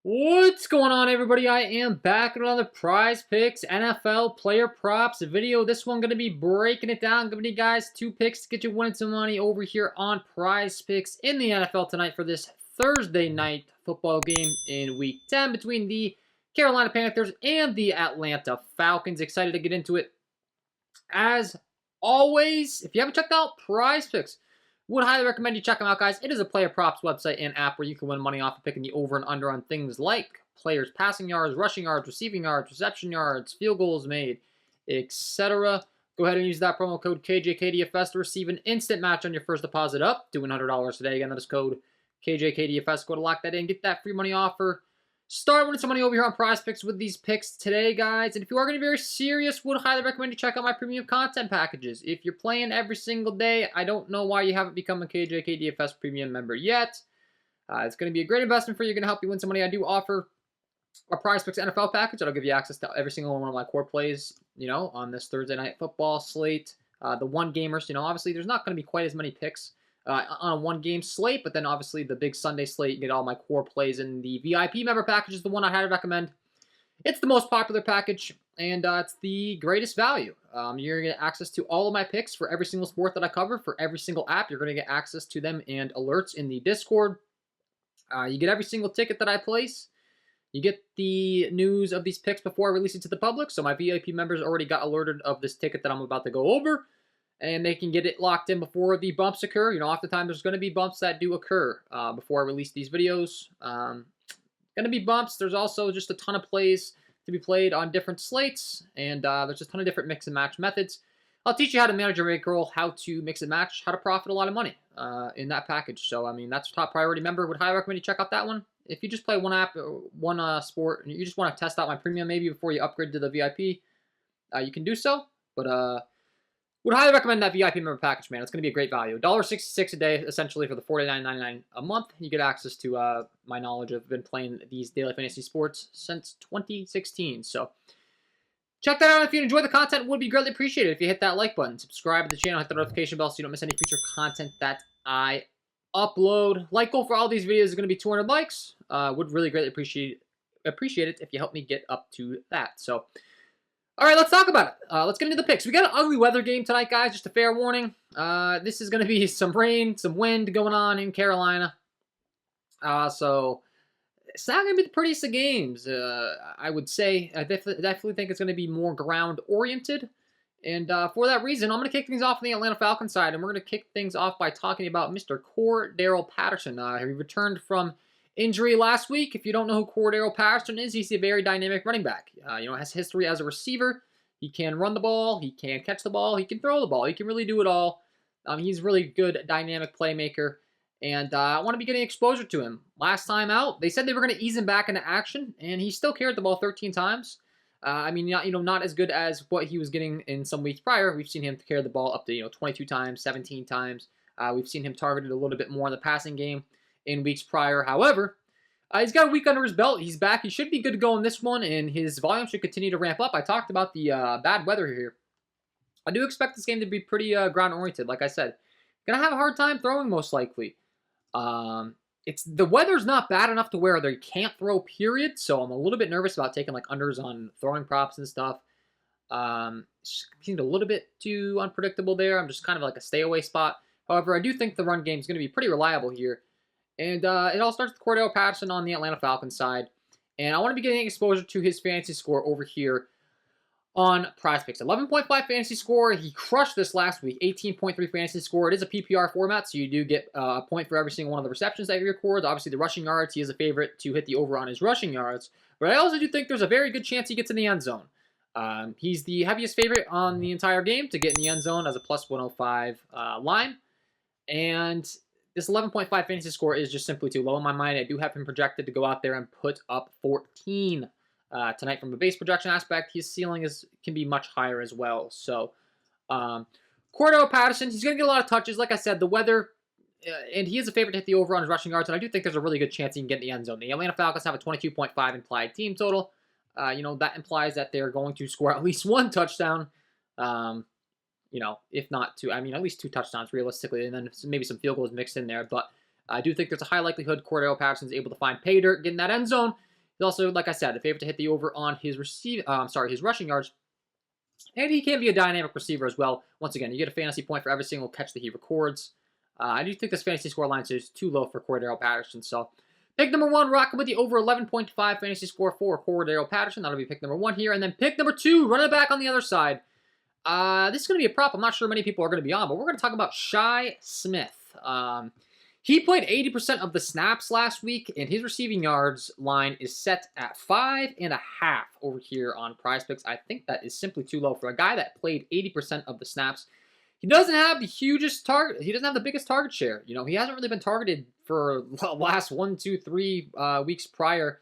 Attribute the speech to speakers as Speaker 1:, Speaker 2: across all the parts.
Speaker 1: What's going on, everybody? I am back with another Prize Picks NFL player props video. This one going to be breaking it down, giving you guys two picks to get you winning some money over here on Prize Picks in the NFL tonight for this Thursday night football game in Week 10 between the Carolina Panthers and the Atlanta Falcons. Excited to get into it. As always, if you haven't checked out Prize Picks, would highly recommend you check them out, guys. It is a player props website and app where you can win money off of picking the over and under on things like players' passing yards, rushing yards, receiving yards, reception yards, field goals made, etc. Go ahead and use that promo code KJK DFS to receive an instant match on your first deposit up to $100 today. Again, that is code KJK DFS. Go to lock that in, get that free money offer. Start winning some money over here on Prize Picks with these picks today, guys. And if you are going to be very serious, would highly recommend you check out my premium content packages. If you're playing every single day, I don't know why you haven't become a KJK DFS premium member yet. It's going to be a great investment for you. Going to help you win some money. I do offer a Prize Picks NFL package that'll give you access to every single one of my core plays, on this Thursday night football slate. The one gamers, obviously there's not going to be quite as many picks on a one-game slate, but then obviously the big Sunday slate, you get all my core plays, and the VIP member package is the one I highly recommend. It's the most popular package, and it's the greatest value. You're going to get access to all of my picks for every single sport that I cover, for every single app. You're going to get access to them and alerts in the Discord. You get every single ticket that I place. You get the news of these picks before I release it to the public, so my VIP members already got alerted of this ticket that I'm about to go over, and they can get it locked in before the bumps occur. Oftentimes there's going to be bumps that do occur before I release these videos. Going to be bumps. There's also just a ton of plays to be played on different slates, and there's a ton of different mix and match methods. I'll teach you how to manage your bankroll, how to mix and match, how to profit a lot of money in that package. So, that's top priority member. Would highly recommend you check out that one. If you just play one app or one sport, and you just want to test out my premium maybe before you upgrade to the VIP, you can do so. But would highly recommend that VIP member package, man. It's going to be a great value. $1.66 a day, essentially, for the $49.99 a month. You get access to my knowledge. I've been playing these daily fantasy sports since 2016. So check that out. If you enjoy the content, it would be greatly appreciated if you hit that like button. Subscribe to the channel. Hit the notification bell so you don't miss any future content that I upload. Like goal for all these videos is going to be 200 likes. Would really greatly appreciate it if you help me get up to that. So, all right, let's talk about it. Let's get into the picks. We got an ugly weather game tonight, guys. Just a fair warning. This is going to be some rain, some wind going on in Carolina. So it's not going to be the prettiest of games, I would say. I definitely think it's going to be more ground-oriented. And for that reason, I'm going to kick things off on the Atlanta Falcons side, and we're going to kick things off by talking about Mr. Cordero Patterson. He returned from injury last week. If you don't know who Cordero Patterson is, he's a very dynamic running back. Has history as a receiver. He can run the ball. He can catch the ball. He can throw the ball. He can really do it all. He's a really good dynamic playmaker, and I want to be getting exposure to him. Last time out, they said they were going to ease him back into action, and he still carried the ball 13 times. Not as good as what he was getting in some weeks prior. We've seen him carry the ball up to 22 times, 17 times. We've seen him targeted a little bit more in the passing game in weeks prior. However, he's got a week under his belt. He's back. He should be good to go in this one, and his volume should continue to ramp up. I talked about the bad weather here. I do expect this game to be pretty ground-oriented. Like I said, gonna have a hard time throwing most likely. The weather's not bad enough to where they can't throw, period. So I'm a little bit nervous about taking like unders on throwing props and stuff. Seemed a little bit too unpredictable there. I'm just kind of like a stay away spot. However, I do think the run game is going to be pretty reliable here. And it all starts with Cordero Patterson on the Atlanta Falcons side. And I want to be getting exposure to his fantasy score over here on Prizepicks. 11.5 fantasy score. He crushed this last week. 18.3 fantasy score. It is a PPR format, so you do get a point for every single one of the receptions that he records. Obviously, the rushing yards, he is a favorite to hit the over on his rushing yards. But I also do think there's a very good chance he gets in the end zone. He's the heaviest favorite on the entire game to get in the end zone as a plus 105 line. And this 11.5 fantasy score is just simply too low in my mind. I do have him projected to go out there and put up 14 tonight from a base projection aspect. His ceiling can be much higher as well. So, Cordero Patterson, he's going to get a lot of touches. Like I said, the weather, and he is a favorite to hit the over on his rushing yards, and I do think there's a really good chance he can get in the end zone. The Atlanta Falcons have a 22.5 implied team total. That implies that they're going to score at least one touchdown. If not two. At least two touchdowns realistically, and then maybe some field goals mixed in there. But I do think there's a high likelihood Cordero Patterson's able to find pay dirt, get in that end zone, He's also, like I said, a favorite to hit the over on his his rushing yards. And he can be a dynamic receiver as well. Once again, you get a fantasy point for every single catch that he records. I do think this fantasy score line is too low for Cordero Patterson. So, pick number 1, rocking with the over 11.5 fantasy score for Cordero Patterson. That'll be pick number 1 here. And then pick number 2, running back on the other side. This is going to be a prop I'm not sure many people are going to be on, but we're going to talk about Shi Smith. He played 80% of the snaps last week, and his receiving yards line is set at 5.5 over here on Prizepicks. I think that is simply too low for a guy that played 80% of the snaps. He doesn't have the hugest target. He doesn't have the biggest target share. You know, he hasn't really been targeted for the last 1, 2, 3 weeks prior.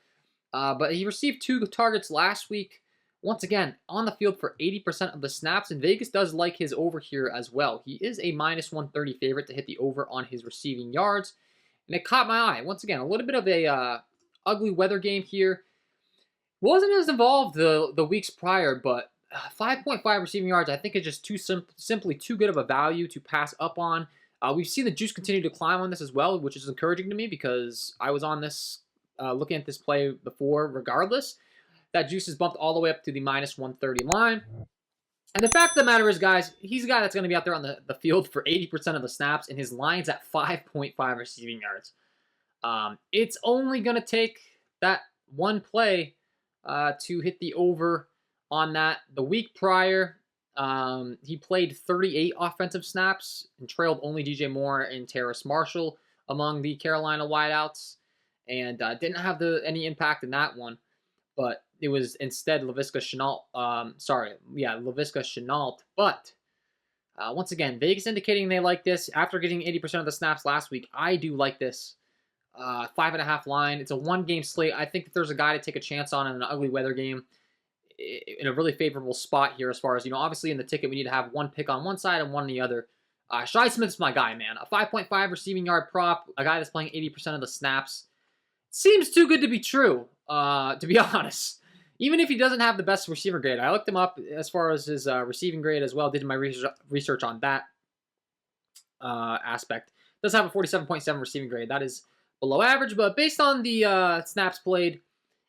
Speaker 1: But he received 2 targets last week. Once again, on the field for 80% of the snaps, and Vegas does like his over here as well. He is a minus 130 favorite to hit the over on his receiving yards, and it caught my eye. Once again, a little bit of a ugly weather game here. Wasn't as involved the weeks prior, but 5.5 receiving yards I think is just simply too good of a value to pass up on. We've seen the juice continue to climb on this as well, which is encouraging to me because I was on this looking at this play before regardless. That juice is bumped all the way up to the minus 130 line. And the fact of the matter is, guys, he's a guy that's going to be out there on the field for 80% of the snaps, and his line's at 5.5 receiving yards. It's only going to take that one play to hit the over on that. The week prior, he played 38 offensive snaps and trailed only DJ Moore and Terrace Marshall among the Carolina wideouts, and didn't have any impact in that one. But it was instead Laviska Shenault. Laviska Shenault. But once again, Vegas indicating they like this. After getting 80% of the snaps last week, I do like this 5.5 line. It's a 1-game slate. I think that there's a guy to take a chance on in an ugly weather game in a really favorable spot here as far as, obviously in the ticket we need to have 1 pick on one side and 1 on the other. Shi Smith's my guy, man. A 5.5 receiving yard prop, a guy that's playing 80% of the snaps. Seems too good to be true, to be honest. Even if he doesn't have the best receiver grade. I looked him up as far as his receiving grade as well. Did my research on that aspect. Does have a 47.7 receiving grade. That is below average, but based on the snaps played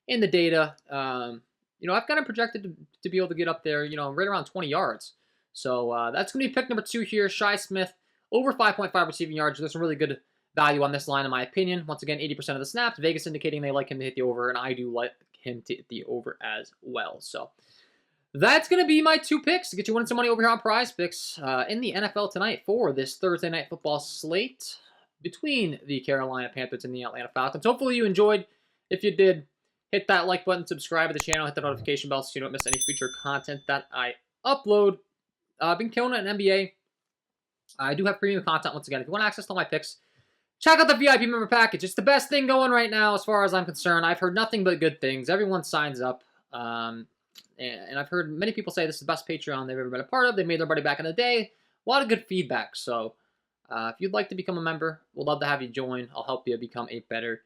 Speaker 1: in the data, I've got him projected to be able to get up there, right around 20 yards. So that's going to be pick number 2 here. Shi Smith, over 5.5 receiving yards. There's some really good value on this line, in my opinion. Once again, 80% of the snaps. Vegas indicating they like him to hit the over, and I do like him to hit the over as well. So that's going to be my 2 picks to get you winning some money over here on Prizepicks in the NFL tonight for this Thursday night football slate between the Carolina Panthers and the Atlanta Falcons. Hopefully you enjoyed. If you did, hit that like button, subscribe to the channel, hit the notification bell so you don't miss any future content that I upload. I've been killing it in NBA. I do have premium content once again. If you want access to all my picks, check out the VIP member package. It's the best thing going right now as far as I'm concerned. I've heard nothing but good things. Everyone signs up. And I've heard many people say this is the best Patreon they've ever been a part of. They made their money back in the day. A lot of good feedback. So if you'd like to become a member, we'd love to have you join. I'll help you become a better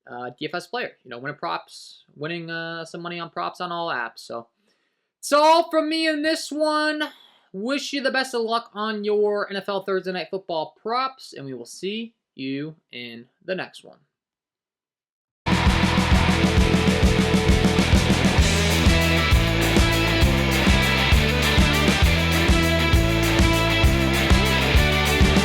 Speaker 1: DFS player. Winning props, winning some money on props on all apps. So it's all from me in this one. Wish you the best of luck on your NFL Thursday Night Football props, and we will see you in the next one.